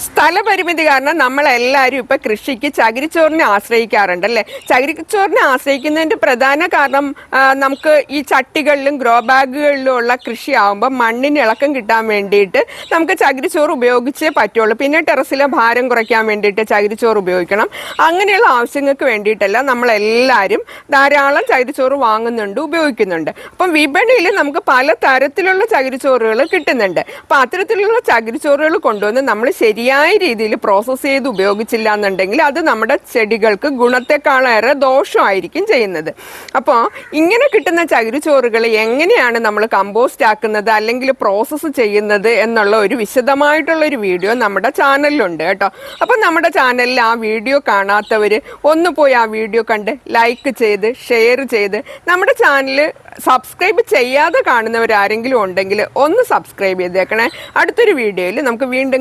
സ്ഥലപരിമിതി കാരണം നമ്മളെല്ലാവരും ഇപ്പം കൃഷിക്ക് ചകിരിച്ചോറിനെ ആശ്രയിക്കാറുണ്ട് അല്ലേ. ചകിരിച്ചോറിനെ ആശ്രയിക്കുന്നതിൻ്റെ പ്രധാന കാരണം നമുക്ക് ഈ ചട്ടികളിലും ഗ്രോ ബാഗുകളിലും ഉള്ള കൃഷിയാകുമ്പോൾ മണ്ണിന് ഇളക്കം കിട്ടാൻ വേണ്ടിയിട്ട് നമുക്ക് ചകിരിച്ചോറ് ഉപയോഗിച്ചേ പറ്റുള്ളൂ. പിന്നെ ടെറസിലെ ഭാരം കുറയ്ക്കാൻ വേണ്ടിയിട്ട് ചകിരിച്ചോറ് ഉപയോഗിക്കണം. അങ്ങനെയുള്ള ആവശ്യങ്ങൾക്ക് വേണ്ടിയിട്ടല്ല നമ്മളെല്ലാവരും ധാരാളം ചകിരിച്ചോറ് വാങ്ങുന്നുണ്ട്, ഉപയോഗിക്കുന്നുണ്ട്. അപ്പം വിപണിയിൽ നമുക്ക് പല തരത്തിലുള്ള ചകിരിച്ചോറുകൾ കിട്ടുന്നുണ്ട്. അപ്പം അത്തരത്തിലുള്ള ചകിരിച്ചോറുകൾ കൊണ്ടുവന്ന് നമ്മൾ ശരിയായ രീതിയിൽ പ്രോസസ്സ് ചെയ്ത് ഉപയോഗിച്ചില്ല എന്നുണ്ടെങ്കിൽ അത് നമ്മുടെ ചെടികൾക്ക് ഗുണത്തെക്കാളേറെ ദോഷമായിരിക്കും ചെയ്യുന്നത്. അപ്പോൾ ഇങ്ങനെ കിട്ടുന്ന ചകിരിച്ചോറുകൾ എങ്ങനെയാണ് നമ്മൾ കമ്പോസ്റ്റ് ആക്കുന്നത് അല്ലെങ്കിൽ പ്രോസസ്സ് ചെയ്യുന്നത് എന്നുള്ള ഒരു വിശദമായിട്ടുള്ള ഒരു വീഡിയോ നമ്മുടെ ചാനലിലുണ്ട് കേട്ടോ. അപ്പം നമ്മുടെ ചാനലിൽ ആ വീഡിയോ കാണാത്തവർ ഒന്ന് പോയി ആ വീഡിയോ കണ്ട് ലൈക്ക് ചെയ്ത് ഷെയർ ചെയ്ത് നമ്മുടെ ചാനൽ സബ്സ്ക്രൈബ് ചെയ്യാതെ കാണുന്നവരാരെങ്കിലും ഉണ്ടെങ്കിൽ ഒന്ന് സബ്സ്ക്രൈബ് ചെയ്തേക്കണേ. അടുത്തൊരു വീഡിയോയിൽ നമുക്ക് വീണ്ടും